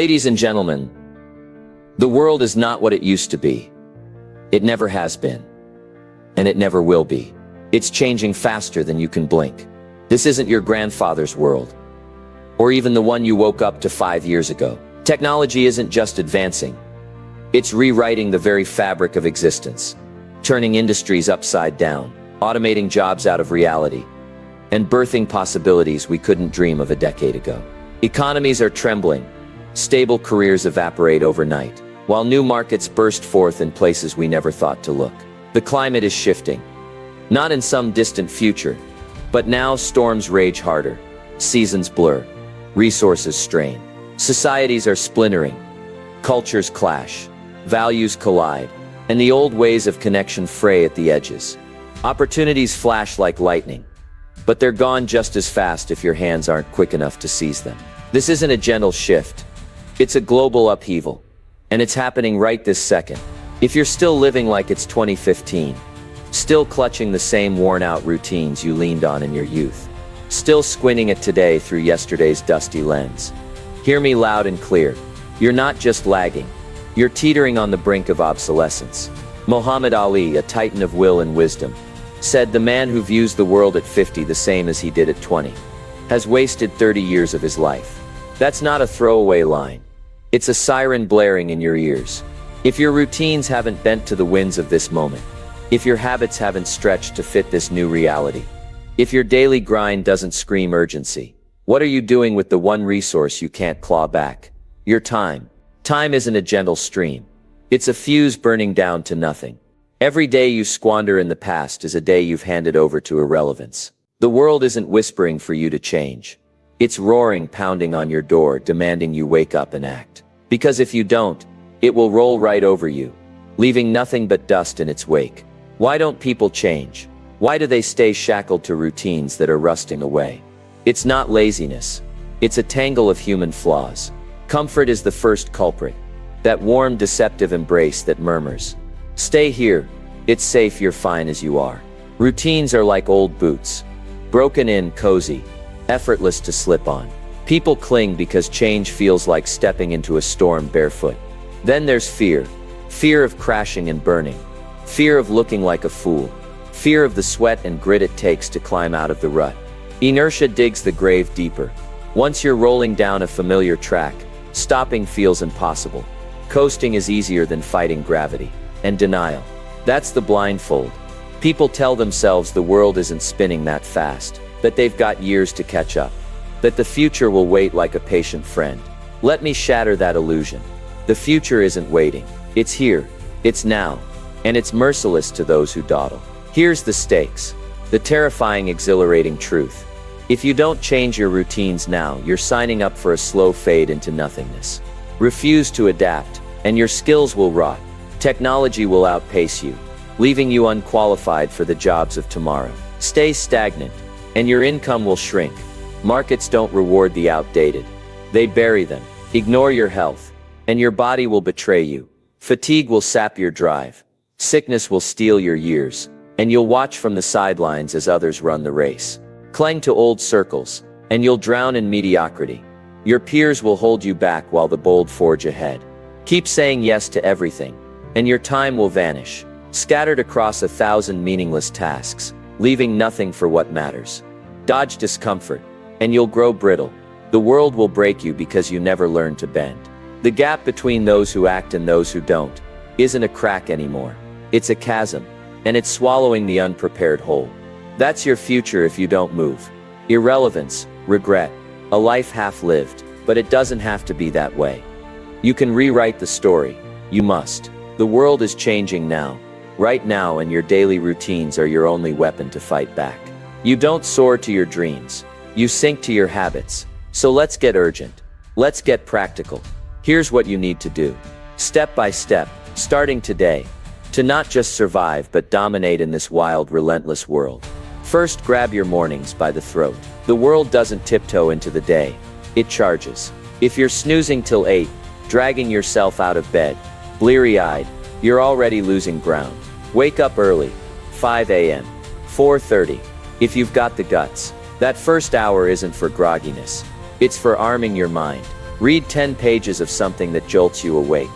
Ladies and gentlemen, the world is not what it used to be. It never has been. And it never will be. It's changing faster than you can blink. This isn't your grandfather's world, or even the one you woke up to 5 years ago. Technology isn't just advancing. It's rewriting the very fabric of existence, turning industries upside down, automating jobs out of reality, and birthing possibilities we couldn't dream of a decade ago. Economies are trembling. Stable careers evaporate overnight, while new markets burst forth in places we never thought to look. The climate is shifting. Not in some distant future, but now storms rage harder, seasons blur, resources strain. Societies are splintering, cultures clash, values collide, and the old ways of connection fray at the edges. Opportunities flash like lightning, but they're gone just as fast if your hands aren't quick enough to seize them. This isn't a gentle shift. It's a global upheaval, and it's happening right this second. If you're still living like it's 2015, still clutching the same worn-out routines you leaned on in your youth, still squinting at today through yesterday's dusty lens, hear me loud and clear. You're not just lagging. You're teetering on the brink of obsolescence. Muhammad Ali, a titan of will and wisdom, said the man who views the world at 50 the same as he did at 20 has wasted 30 years of his life. That's not a throwaway line. It's a siren blaring in your ears. If your routines haven't bent to the winds of this moment, if your habits haven't stretched to fit this new reality, if your daily grind doesn't scream urgency, what are you doing with the one resource you can't claw back? Your time. Time isn't a gentle stream. It's a fuse burning down to nothing. Every day you squander in the past is a day you've handed over to irrelevance. The world isn't whispering for you to change. It's roaring, pounding on your door, demanding you wake up and act. Because if you don't, it will roll right over you, leaving nothing but dust in its wake. Why don't people change? Why do they stay shackled to routines that are rusting away? It's not laziness. It's a tangle of human flaws. Comfort is the first culprit. That warm, deceptive embrace that murmurs, "Stay here. It's safe, you're fine as you are." Routines are like old boots. Broken in, cozy, effortless to slip on. People cling because change feels like stepping into a storm barefoot. Then there's fear. Fear of crashing and burning. Fear of looking like a fool. Fear of the sweat and grit it takes to climb out of the rut. Inertia digs the grave deeper. Once you're rolling down a familiar track, stopping feels impossible. Coasting is easier than fighting gravity. And denial. That's the blindfold. People tell themselves the world isn't spinning that fast, that they've got years to catch up, that the future will wait like a patient friend. Let me shatter that illusion. The future isn't waiting. It's here. It's now. And it's merciless to those who dawdle. Here's the stakes. The terrifying, exhilarating truth. If you don't change your routines now, you're signing up for a slow fade into nothingness. Refuse to adapt, and your skills will rot. Technology will outpace you, leaving you unqualified for the jobs of tomorrow. Stay stagnant, and your income will shrink. Markets don't reward the outdated. They bury them. Ignore your health, and your body will betray you. Fatigue will sap your drive. Sickness will steal your years, and you'll watch from the sidelines as others run the race. Cling to old circles, and you'll drown in mediocrity. Your peers will hold you back while the bold forge ahead. Keep saying yes to everything, and your time will vanish, scattered across 1,000 meaningless tasks, leaving nothing for what matters. Dodge discomfort, and you'll grow brittle. The world will break you because you never learned to bend. The gap between those who act and those who don't isn't a crack anymore. It's a chasm, and it's swallowing the unprepared whole. That's your future if you don't move. Irrelevance, regret, a life half-lived, but it doesn't have to be that way. You can rewrite the story. You must. The world is changing now, right now, and your daily routines are your only weapon to fight back. You don't soar to your dreams. You sink to your habits. So let's get urgent. Let's get practical. Here's what you need to do. Step by step, starting today, to not just survive but dominate in this wild, relentless world. First, grab your mornings by the throat. The world doesn't tiptoe into the day. It charges. If you're snoozing till 8, dragging yourself out of bed, bleary-eyed, you're already losing ground. Wake up early. 5 a.m. 4:30. If you've got the guts. That first hour isn't for grogginess. It's for arming your mind. Read 10 pages of something that jolts you awake.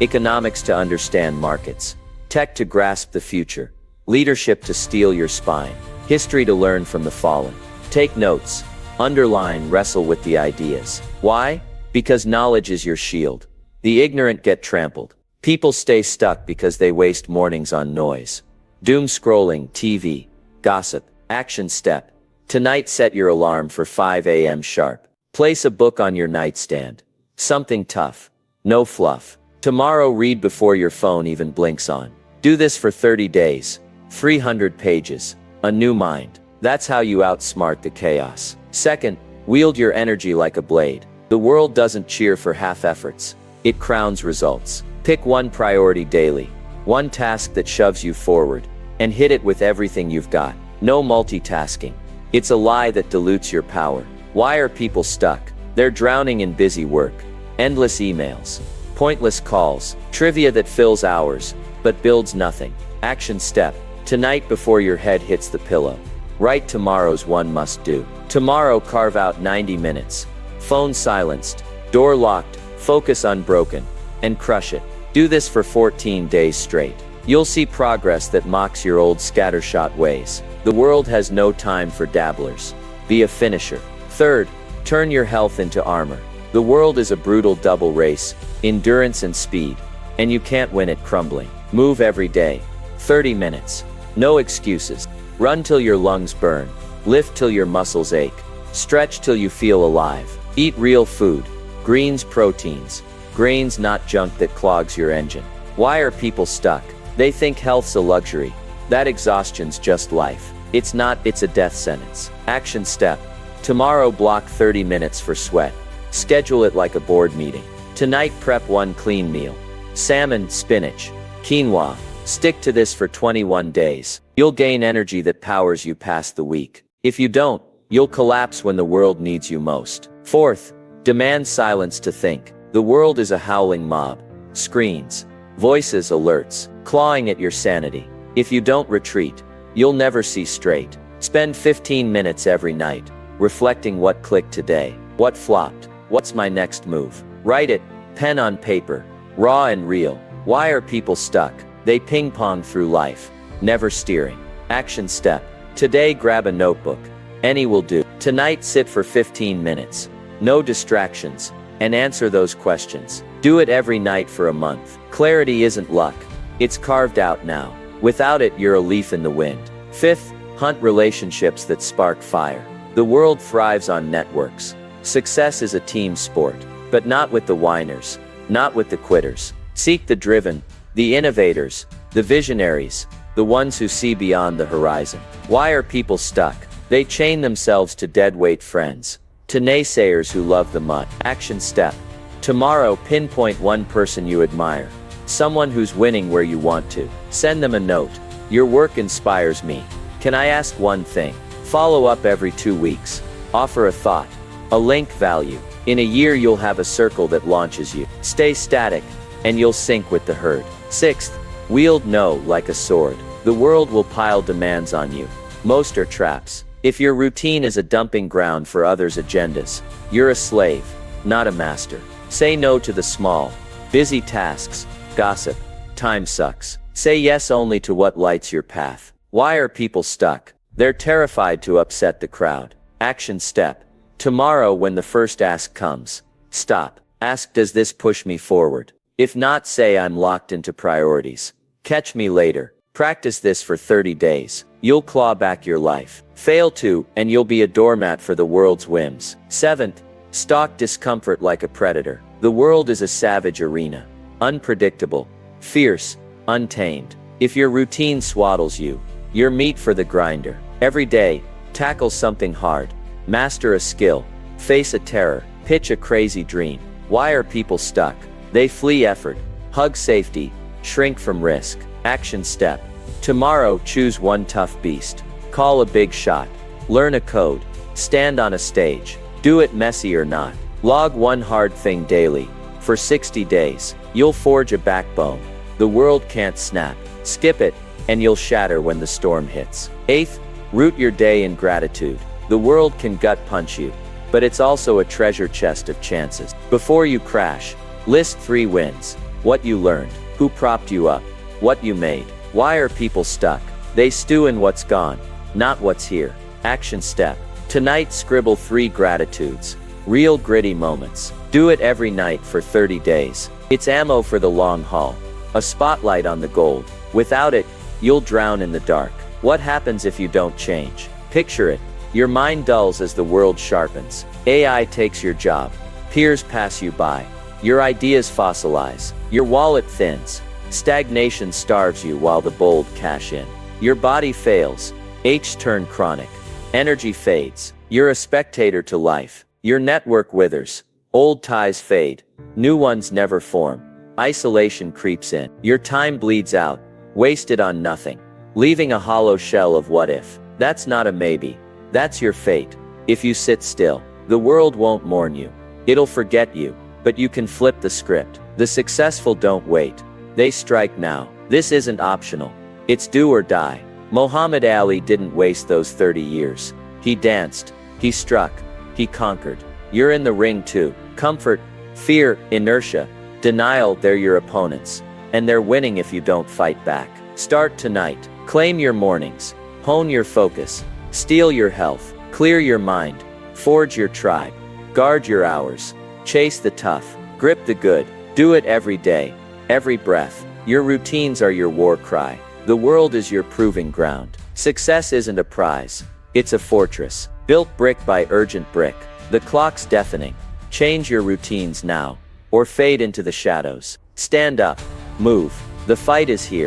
Economics to understand markets. Tech to grasp the future. Leadership to steel your spine. History to learn from the fallen. Take notes. Underline, wrestle with the ideas. Why? Because knowledge is your shield. The ignorant get trampled. People stay stuck because they waste mornings on noise. Doom scrolling, TV, gossip. Action step. Tonight set your alarm for 5 a.m. sharp. Place a book on your nightstand. Something tough. No fluff. Tomorrow read before your phone even blinks on. Do this for 30 days. 300 pages. A new mind. That's how you outsmart the chaos. Second, wield your energy like a blade. The world doesn't cheer for half efforts. It crowns results. Pick one priority daily. One task that shoves you forward. And hit it with everything you've got. No multitasking. It's a lie that dilutes your power. Why are people stuck? They're drowning in busy work. Endless emails. Pointless calls. Trivia that fills hours, but builds nothing. Action step. Tonight before your head hits the pillow. Write tomorrow's one must do. Tomorrow carve out 90 minutes. Phone silenced. Door locked. Focus unbroken. And crush it. Do this for 14 days straight. You'll see progress that mocks your old scattershot ways. The world has no time for dabblers. Be a finisher. Third, turn your health into armor. The world is a brutal double race, endurance and speed, and you can't win it crumbling. Move every day. 30 minutes. No excuses. Run till your lungs burn. Lift till your muscles ache. Stretch till you feel alive. Eat real food. Greens, proteins. Grains, not junk that clogs your engine. Why are people stuck? They think health's a luxury. That exhaustion's just life. It's not, it's a death sentence. Action step. Tomorrow block 30 minutes for sweat. Schedule it like a board meeting. Tonight prep one clean meal. Salmon, spinach, quinoa. Stick to this for 21 days. You'll gain energy that powers you past the week. If you don't, you'll collapse when the world needs you most. Fourth, demand silence to think. The world is a howling mob. Screens, voices, alerts, clawing at your sanity. If you don't retreat, you'll never see straight. Spend 15 minutes every night, reflecting what clicked today, what flopped, what's my next move. Write it, pen on paper, raw and real. Why are people stuck? They ping-pong through life, never steering. Action step. Today grab a notebook. Any will do. Tonight sit for 15 minutes. No distractions. And answer those questions. Do it every night for a month. Clarity isn't luck. It's carved out now. Without it, you're a leaf in the wind. Fifth, hunt relationships that spark fire. The world thrives on networks. Success is a team sport, but not with the whiners, not with the quitters. Seek the driven, the innovators, the visionaries, the ones who see beyond the horizon. Why are people stuck? They chain themselves to deadweight friends, to naysayers who love the mud. Action step. Tomorrow pinpoint one person you admire, someone who's winning where you want to. Send them a note. Your work inspires me. Can I ask one thing? Follow up every 2 weeks. Offer a thought, a link value. In a year you'll have a circle that launches you. Stay static, and you'll sync with the herd. Sixth, wield no like a sword. The world will pile demands on you. Most are traps. If your routine is a dumping ground for others' agendas, you're a slave, not a master. Say no to the small, busy tasks, gossip, time sucks. Say yes only to what lights your path. Why are people stuck? They're terrified to upset the crowd. Action step. Tomorrow when the first ask comes, stop. Ask, does this push me forward? If not, say I'm locked into priorities. Catch me later. Practice this for 30 days. You'll claw back your life. Fail to, and you'll be a doormat for the world's whims. Seventh, stalk discomfort like a predator. The world is a savage arena. Unpredictable, fierce, untamed. If your routine swaddles you, you're meat for the grinder. Every day, tackle something hard. Master a skill. Face a terror. Pitch a crazy dream. Why are people stuck? They flee effort, hug safety, shrink from risk. Action step. Tomorrow choose one tough beast. Call a big shot. Learn a code. Stand on a stage. Do it messy or not. Log one hard thing daily. For 60 days, you'll forge a backbone. The world can't snap. Skip it, and you'll shatter when the storm hits. Eighth, root your day in gratitude. The world can gut punch you, but it's also a treasure chest of chances. Before you crash, list 3 wins. What you learned, who propped you up, what you made. Why are people stuck? They stew in what's gone, not what's here. Action step. Tonight scribble 3 gratitudes. Real gritty moments. Do it every night for 30 days. It's ammo for the long haul. A spotlight on the gold. Without it, you'll drown in the dark. What happens if you don't change? Picture it. Your mind dulls as the world sharpens. AI takes your job. Peers pass you by. Your ideas fossilize. Your wallet thins. Stagnation starves you while the bold cash in. Your body fails. H turn chronic. Energy fades. You're a spectator to life. Your network withers. Old ties fade. New ones never form. Isolation creeps in. Your time bleeds out. Wasted on nothing. Leaving a hollow shell of what if. That's not a maybe. That's your fate. If you sit still, the world won't mourn you. It'll forget you. But you can flip the script. The successful don't wait. They strike now. This isn't optional. It's do or die. Muhammad Ali didn't waste those 30 years. He danced. He struck. He conquered. You're in the ring too. Comfort, fear, inertia, denial, they're your opponents. And they're winning if you don't fight back. Start tonight. Claim your mornings. Hone your focus. Steal your health. Clear your mind. Forge your tribe. Guard your hours. Chase the tough. Grip the good. Do it every day. Every breath. Your routines are your war cry. The world is your proving ground. Success isn't a prize. It's a fortress. Built brick by urgent brick. The clock's deafening. Change your routines now, or fade into the shadows. Stand up. Move. The fight is here.